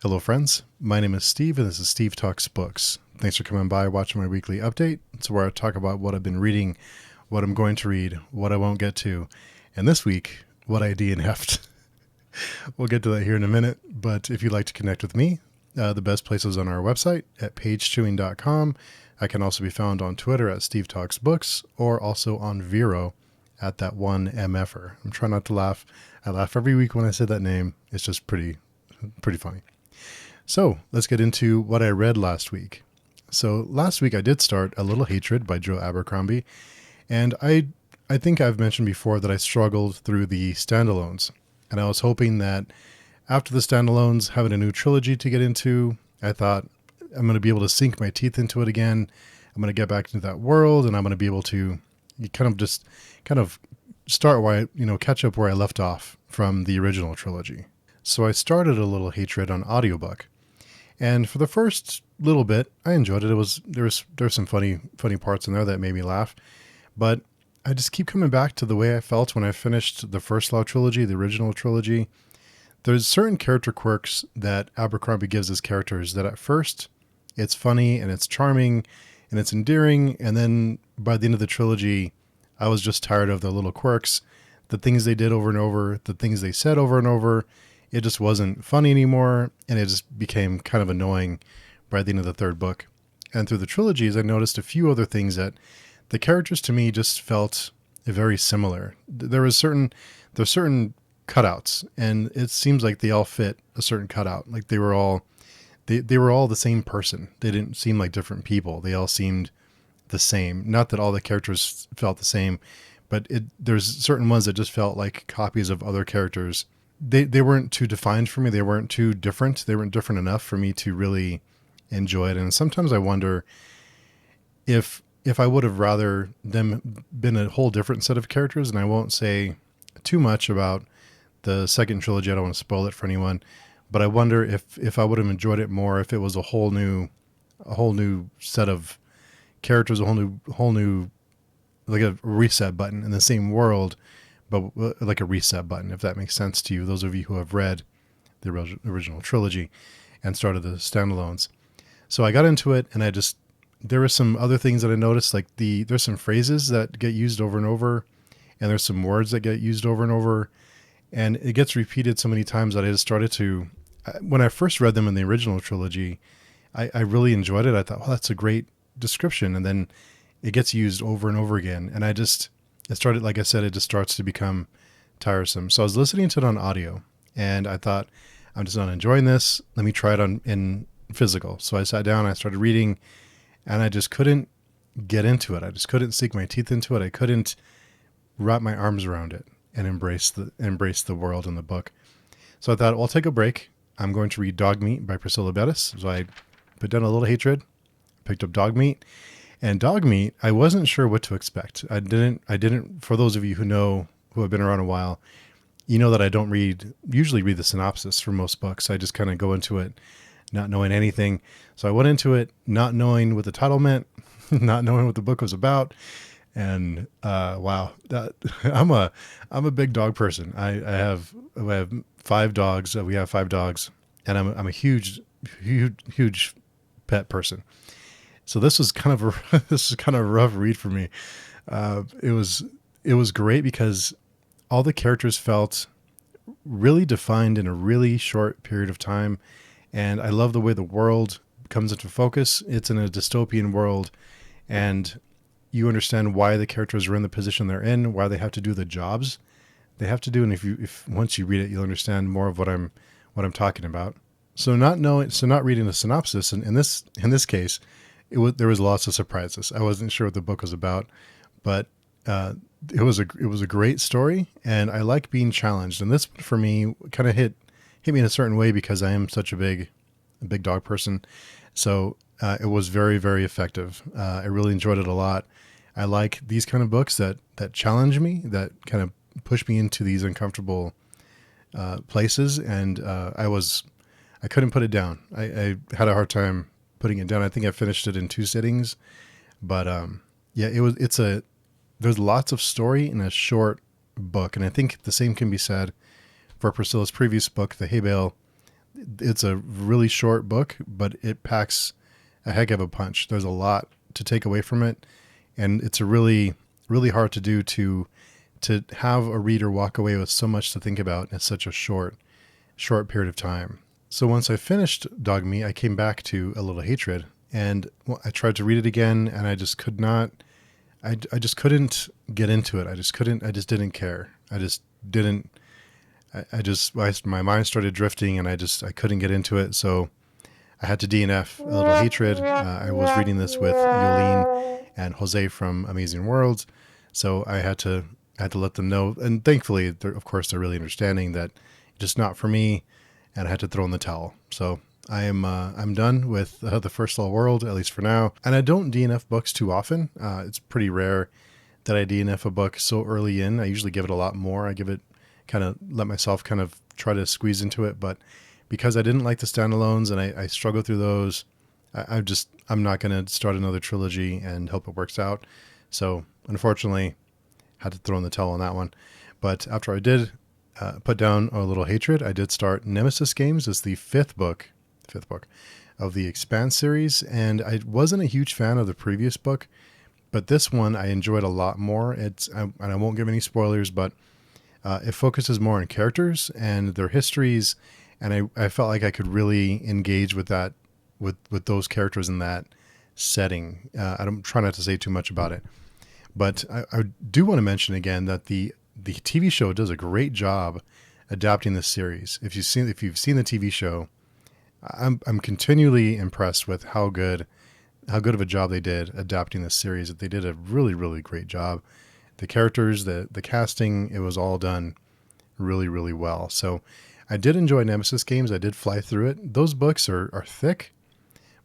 Hello, friends. My name is Steve, and this is Steve Talks Books. Thanks for coming by, watching my weekly update. It's where I talk about what I've been reading, what I'm going to read, what I won't get to, and this week, what I DNF'd. We'll get to that here in a minute, but if you'd like to connect with me, the best place is on our website at pagechewing.com. I can also be found on Twitter at Steve Talks Books, or also on Vero at that one MFer. I'm trying not to laugh. I laugh every week when I say that name. It's just pretty funny. So let's get into what I read last week. So last week I did start A Little Hatred by Joe Abercrombie, and I think I've mentioned before that I struggled through the standalones, and I was hoping that after the standalones, having a new trilogy to get into, I thought I'm going to be able to sink my teeth into it again. I'm going to get back into that world, and I'm going to be able to kind of start where catch up where I left off from the original trilogy. So I started A Little Hatred on audiobook. And for the first little bit, I enjoyed it. There's some funny parts in there that made me laugh. But I just keep coming back to the way I felt when I finished the first Law trilogy, the original trilogy. There's certain character quirks that Abercrombie gives his characters that at first it's funny and it's charming and it's endearing. And then by the end of the trilogy, I was just tired of the little quirks, the things they did over and over, the things they said over and over. It just wasn't funny anymore, and it just became kind of annoying by the end of the third book. And through the trilogies, I noticed a few other things that the characters to me just felt very similar. There's certain cutouts, and it seems like they all fit a certain cutout. Like they were all the same person. They didn't seem like different people. They all seemed the same. Not that all the characters felt the same, but there's certain ones that just felt like copies of other characters. They weren't too defined for me. They weren't too different. They weren't different enough for me to really enjoy it. And sometimes I wonder if I would have rather them been a whole different set of characters. And I won't say too much about the second trilogy. I don't want to spoil it for anyone, but I wonder if I would have enjoyed it more if it was a whole new set of characters, a whole new like a reset button in the same world, but like a reset button, if that makes sense to you, those of you who have read the original trilogy and started the standalones. So I got into it, and there were some other things that I noticed, like there's some phrases that get used over and over, and there's some words that get used over and over, and it gets repeated so many times that I just started to, when I first read them in the original trilogy, I really enjoyed it. I thought, well, that's a great description, and then it gets used over and over again, and it started, like I said, it just starts to become tiresome. So I was listening to it on audio, and I thought, I'm just not enjoying this. Let me try it in physical. So I sat down, I started reading, and I just couldn't get into it. I just couldn't sink my teeth into it. I couldn't wrap my arms around it and embrace the world in the book. So I thought, well, I'll take a break. I'm going to read Dog Meat by Priscilla Bettis. So I put down A Little Hatred, picked up Dog Meat. And Dog Meat, I wasn't sure what to expect. I didn't, for those of you who have been around a while, you know that I don't usually read the synopsis for most books. I just kind of go into it not knowing anything. So I went into it not knowing what the title meant, not knowing what the book was about. And wow, I'm a big dog person. I have 5 dogs. We have 5 dogs, and I'm a huge pet person. So this was kind of a rough read for me. It was great because all the characters felt really defined in a really short period of time. And I love the way the world comes into focus. It's in a dystopian world, and you understand why the characters are in the position they're in, why they have to do the jobs they have to do. And if once you read it, you'll understand more of what I'm talking about. So not reading the synopsis, and in this case, there was lots of surprises. I wasn't sure what the book was about, but it was a great story, and I like being challenged. And this, for me, kind of hit me in a certain way because I am such a big dog person. So it was very, very effective. I really enjoyed it a lot. I like these kind of books that challenge me, that kind of push me into these uncomfortable places, and I couldn't put it down. I had a hard time putting it down. I think I finished it in 2 sittings, but yeah, there's lots of story in a short book. And I think the same can be said for Priscilla's previous book, The Hay Bale, It's a really short book, but it packs a heck of a punch. There's a lot to take away from it, and it's a really hard to do to have a reader walk away with so much to think about in such a short period of time. So once I finished Dog Meat, I came back to A Little Hatred, and I tried to read it again, and I just could not. I just couldn't get into it. I just couldn't. I just didn't care. I just didn't. My mind started drifting, and I couldn't get into it. So I had to DNF A Little Hatred. I was reading this with Yolene and Jose from Amazing Worlds, so I had to let them know. And thankfully, of course, they're really understanding that just not for me, and I had to throw in the towel. So I'm done with the First Law World, at least for now. And I don't DNF books too often. It's pretty rare that I DNF a book so early in. I usually give it a lot more. I give it let myself kind of try to squeeze into it. But because I didn't like the standalones and I struggled through those, I'm not going to start another trilogy and hope it works out. So unfortunately, had to throw in the towel on that one. But after I did put down A Little Hatred, I did start Nemesis Games. It's the fifth book of the Expanse series, and I wasn't a huge fan of the previous book, but this one I enjoyed a lot more. And I won't give any spoilers, but it focuses more on characters and their histories, and I felt like I could really engage with that, with those characters in that setting. I don't try not to say too much about it, but I do want to mention again that the TV show does a great job adapting this series. If you've seen the TV show, I'm continually impressed with how good of a job they did adapting this series. They did a really, really great job. The characters, the casting, it was all done really, really well. So I did enjoy Nemesis Games. I did fly through it. Those books are thick,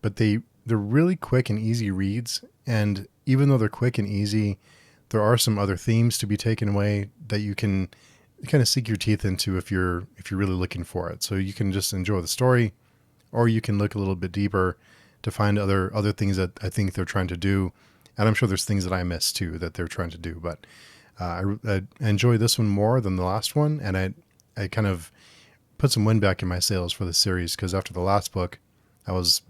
but they're really quick and easy reads. And even though they're quick and easy, there are some other themes to be taken away that you can kind of sink your teeth into if you're really looking for it. So you can just enjoy the story, or you can look a little bit deeper to find other things that I think they're trying to do. And I'm sure there's things that I missed too that they're trying to do. But I enjoy this one more than the last one. And I kind of put some wind back in my sails for the series, because after the last book, I was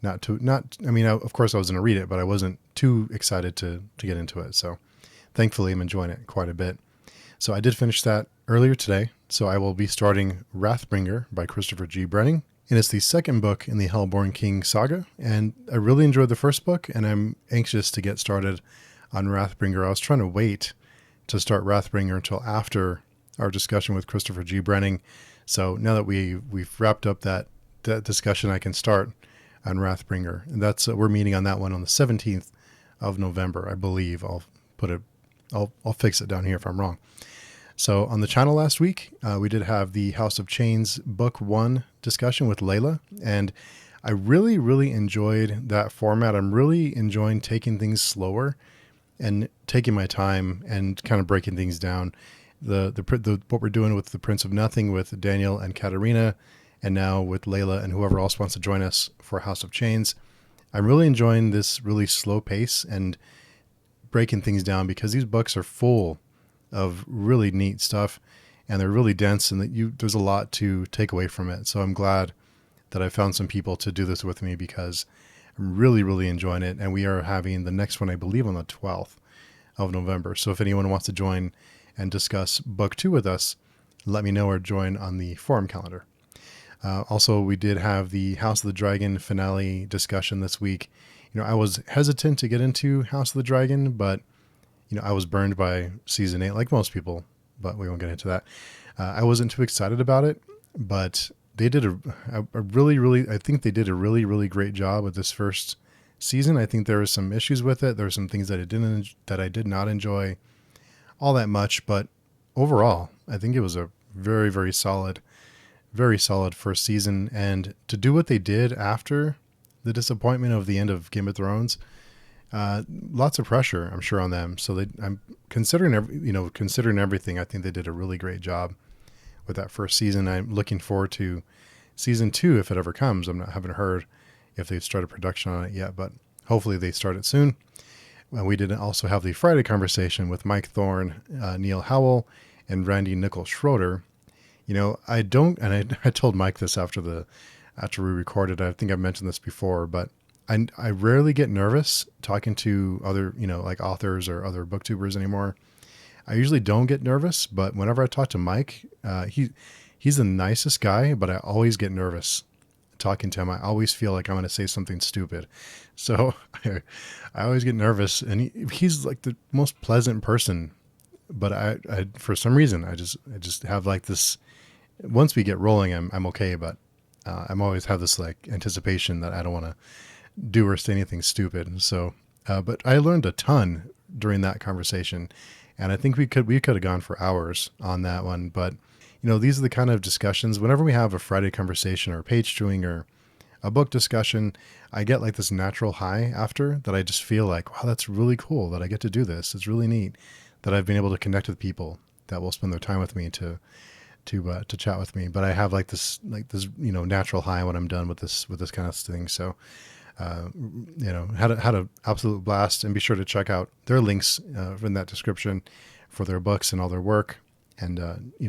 of course I was going to read it, but I wasn't too excited to get into it. So thankfully I'm enjoying it quite a bit. So I did finish that earlier today. So I will be starting Wrathbringer by Christopher G. Brenning. And it's the second book in the Hellborn King saga. And I really enjoyed the first book, and I'm anxious to get started on Wrathbringer. I was trying to wait to start Wrathbringer until after our discussion with Christopher G. Brenning. So now that we've wrapped up that discussion, I can start on Wrathbringer. And that's we're meeting on that one on the 17th of November, I believe. I'll fix it down here if I'm wrong. So on the channel last week, we did have the House of Chains Book 1 discussion with Layla, and I really, really enjoyed that format. I'm really enjoying taking things slower and taking my time and kind of breaking things down. What we're doing with the Prince of Nothing with Daniel and Katarina, and now with Layla and whoever else wants to join us for House of Chains. I'm really enjoying this really slow pace and breaking things down, because these books are full of really neat stuff, and they're really dense, and there's a lot to take away from it. So I'm glad that I found some people to do this with me, because I'm really, really enjoying it. And we are having the next one, I believe, on the 12th of November. So if anyone wants to join and discuss book 2 with us, let me know, or join on the forum calendar. Also, we did have the House of the Dragon finale discussion this week. I was hesitant to get into House of the Dragon, but I was burned by season 8, like most people, but we won't get into that. I wasn't too excited about it, but they did I think they did a really, really great job with this first season. I think there were some issues with it. There were some things that I did not enjoy all that much, but overall, I think it was a very, very solid first season. And to do what they did after the disappointment of the end of Game of Thrones, lots of pressure, I'm sure, on them. So I'm considering everything. I think they did a really great job with that first season. I'm looking forward to season 2 if it ever comes. Haven't heard if they've started production on it yet, but hopefully they start it soon. We did also have the Friday conversation with Mike Thorne, Neil Howell, and Randy Nichols Schroeder. I don't, and I told Mike this after we recorded. I think I've mentioned this before, but I rarely get nervous talking to other, like authors or other booktubers anymore. I usually don't get nervous, but whenever I talk to Mike, he's the nicest guy, but I always get nervous talking to him. I always feel like I'm going to say something stupid. So I always get nervous, and he's like the most pleasant person. But I for some reason, I just have like this, once we get rolling, I'm okay. But I'm always have this like anticipation that I don't want to do or say anything stupid. So, but I learned a ton during that conversation, and I think we could have gone for hours on that one. But these are the kind of discussions. Whenever we have a Friday conversation or a page chewing or a book discussion, I get like this natural high after that. I just feel like, wow, that's really cool that I get to do this. It's really neat that I've been able to connect with people that will spend their time with me to chat with me. But I have like this natural high when I'm done with this kind of thing. So, had a absolute blast, and be sure to check out their links in that description for their books and all their work, and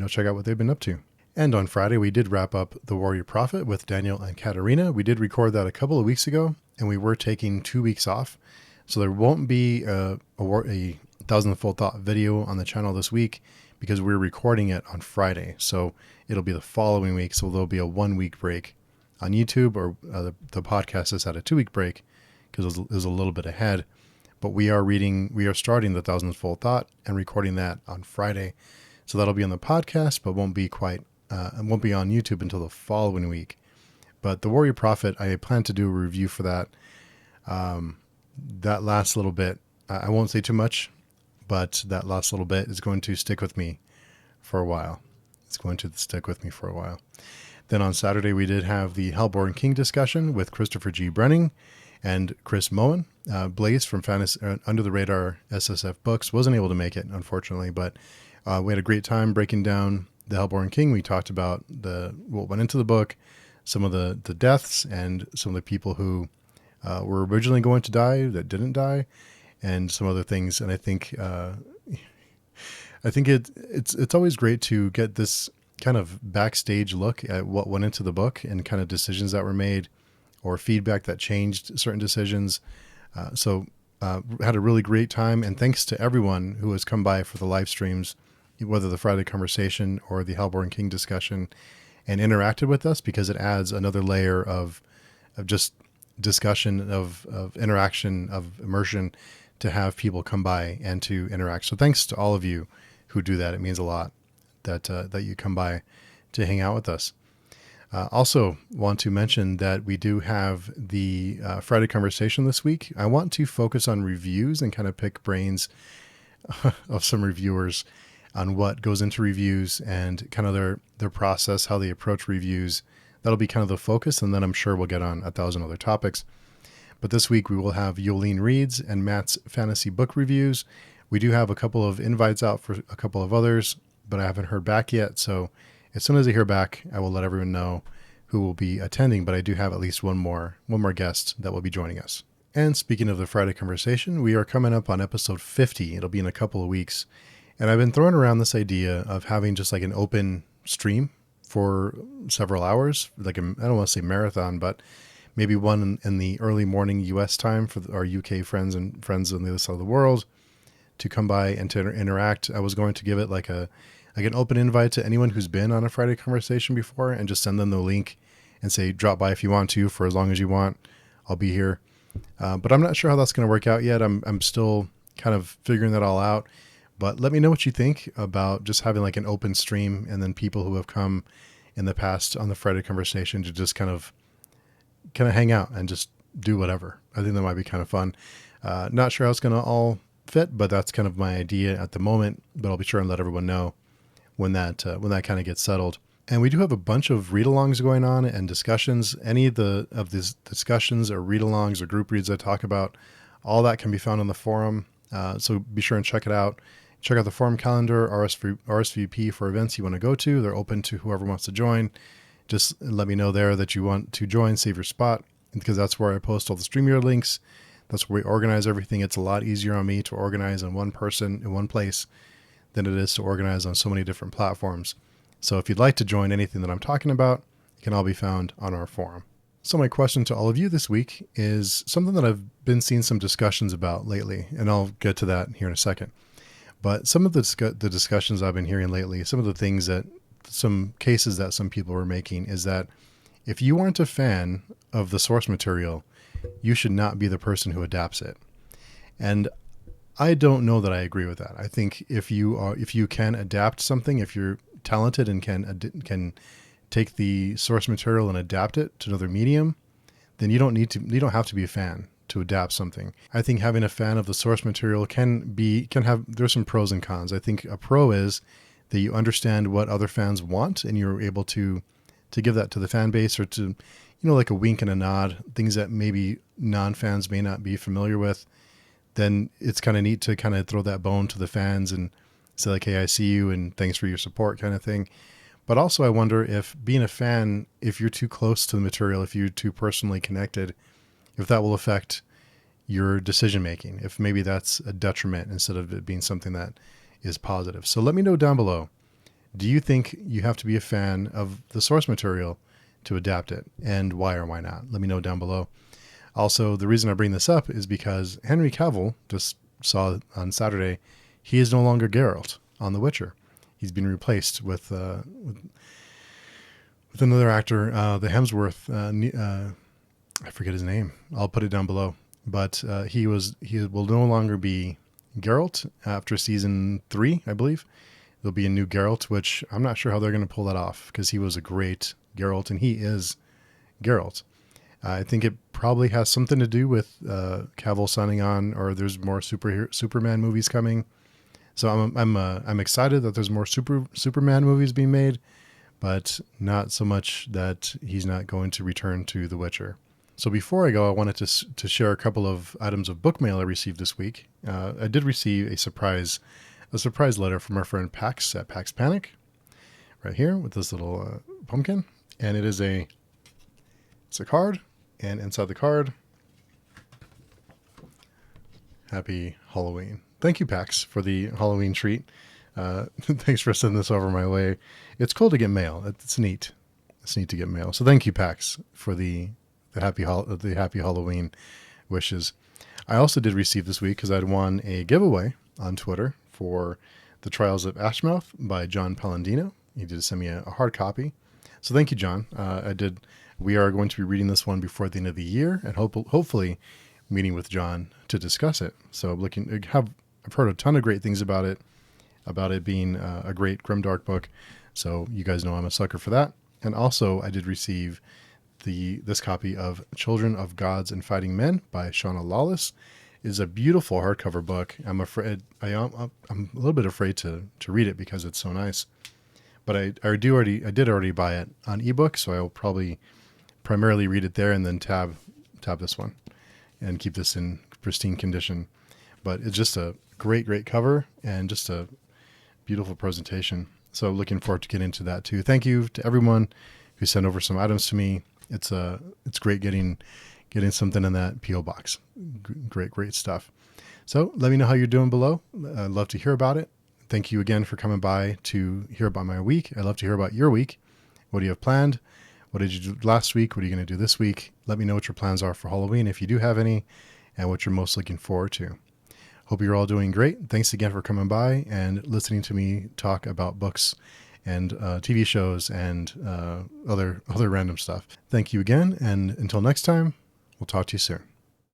check out what they've been up to. And on Friday, we did wrap up The Warrior Prophet with Daniel and Katarina. We did record that a couple of weeks ago, and we were taking 2 weeks off, so there won't be a 1,000 Full Thought video on the channel this week because we're recording it on Friday. So it'll be the following week. So there'll be a 1 week break on YouTube, or the podcast has had a 2 week break because it was a little bit ahead. But we are starting the 1,000 Full Thought and recording that on Friday. So that'll be on the podcast, but won't be on YouTube until the following week. But The Warrior Prophet, I plan to do a review for that. That last little bit, I won't say too much, but that last little bit is going to stick with me for a while. Then on Saturday, we did have the Hellborn King discussion with Christopher G. Brenning and Chris Moen. Blaze from Under the Radar SSF Books wasn't able to make it, unfortunately, but we had a great time breaking down the Hellborn King. We talked about what went into the book, some of the deaths, and some of the people who were originally going to die that didn't die, and some other things. And I think it's always great to get this kind of backstage look at what went into the book and kind of decisions that were made or feedback that changed certain decisions. So had a really great time, and thanks to everyone who has come by for the live streams, whether the Friday conversation or the Hellborn King discussion, and interacted with us, because it adds another layer of just discussion, of interaction, of immersion, to have people come by and to interact. So thanks to all of you who do that. It means a lot that you come by to hang out with us. Also want to mention that we do have the Friday conversation this week. I want to focus on reviews and kind of pick brains of some reviewers on what goes into reviews and kind of their process, how they approach reviews. That'll be kind of the focus, and then I'm sure we'll get on 1,000 other topics. But this week we will have Yolene Reads and Matt's fantasy book reviews. We do have a couple of invites out for a couple of others, but I haven't heard back yet. So as soon as I hear back, I will let everyone know who will be attending. But I do have at least one more guest that will be joining us. And speaking of the Friday conversation, we are coming up on episode 50. It'll be in a couple of weeks. And I've been throwing around this idea of having just like an open stream for several hours, like I don't want to say marathon, but maybe one in the early morning U.S. time for our UK friends and friends on the other side of the world to come by and to interact. I was going to give it like an open invite to anyone who's been on a Friday conversation before, and just send them the link and say, drop by if you want to, for as long as you want. I'll be here. But I'm not sure how that's going to work out yet. I'm still kind of figuring that all out. But let me know what you think about just having like an open stream, and then people who have come in the past on the Friday conversation to just kind of hang out and just do whatever. I think that might be kind of fun. Not sure how it's going to all fit, but that's kind of my idea at the moment. But I'll be sure and let everyone know when that kind of gets settled. And we do have a bunch of read-alongs going on and discussions. Any of these discussions or read-alongs or group reads I talk about, all that can be found on the forum. So be sure and check it out. Check out the forum calendar, RSVP for events you want to go to. They're open to whoever wants to join. Just let me know there that you want to join, save your spot, because that's where I post all the StreamYard links. That's where we organize everything. It's a lot easier on me to organize on one person in one place than it is to organize on so many different platforms. So if you'd like to join anything that I'm talking about, it can all be found on our forum. So my question to all of you this week is something that I've been seeing some discussions about lately, and I'll get to that here in a second. But some of the discussions I've been hearing lately, some cases that some people were making is that if you aren't a fan of the source material, you should not be the person who adapts it. And I don't know that I agree with that. I think if you can adapt something, if you're talented and can take the source material and adapt it to another medium, then you don't have to be a fan to adapt something. I think having a fan of the source material there's some pros and cons. I think a pro is that you understand what other fans want and you're able to give that to the fan base, or to, like a wink and a nod, things that maybe non-fans may not be familiar with. Then it's kind of neat to kind of throw that bone to the fans and say like, hey, I see you and thanks for your support kind of thing. But also I wonder if being a fan, if you're too close to the material, if you're too personally connected, if that will affect your decision making, if maybe that's a detriment instead of it being something that is positive. So let me know down below. Do you think you have to be a fan of the source material to adapt it, and why or why not? Let me know down below. Also, the reason I bring this up is because Henry Cavill, just saw on Saturday, he is no longer Geralt on The Witcher. He's been replaced with another actor, the Hemsworth. I forget his name. I'll put it down below. But he will no longer be Geralt after season 3, I believe. There'll be a new Geralt, which I'm not sure how they're going to pull that off, because he was a great Geralt, and he is Geralt. I think it probably has something to do with Cavill signing on, or there's more Superman movies coming. So I'm excited that there's more Superman movies being made, but not so much that he's not going to return to The Witcher. So before I go, I wanted to share a couple of items of book mail I received this week. I did receive a surprise letter from our friend Pax at Pax Panic, right here with this little pumpkin, and it's a card, and inside the card, Happy Halloween. Thank you, Pax, for the Halloween treat. Thanks for sending this over my way. It's cool to get mail. It's neat. It's neat to get mail. So thank you, Pax, for the happy Halloween wishes. I also did receive this week, because I'd won a giveaway on Twitter for The Trials of Ashmouth by John Palladino. He did send me a hard copy. So thank you, John. We are going to be reading this one before the end of the year, and hopefully meeting with John to discuss it. So I've heard a ton of great things about it being a great grimdark book. So you guys know I'm a sucker for that. And also I did receive this copy of Children of Gods and Fighting Men by Shauna Lawless. It is a beautiful hardcover book. I'm a little bit afraid to read it because it's so nice. But I did already buy it on ebook, so I will probably primarily read it there and then tab this one and keep this in pristine condition. But it's just a great cover and just a beautiful presentation. So looking forward to getting into that too. Thank you to everyone who sent over some items to me. It's great getting something in that P.O. box. Great stuff. So let me know how you're doing below. I'd love to hear about it. Thank you again for coming by to hear about my week. I'd love to hear about your week. What do you have planned? What did you do last week? What are you going to do this week? Let me know what your plans are for Halloween, if you do have any, and what you're most looking forward to. Hope you're all doing great. Thanks again for coming by and listening to me talk about books and TV shows and other random stuff. Thank you again, and until next time, we'll talk to you soon.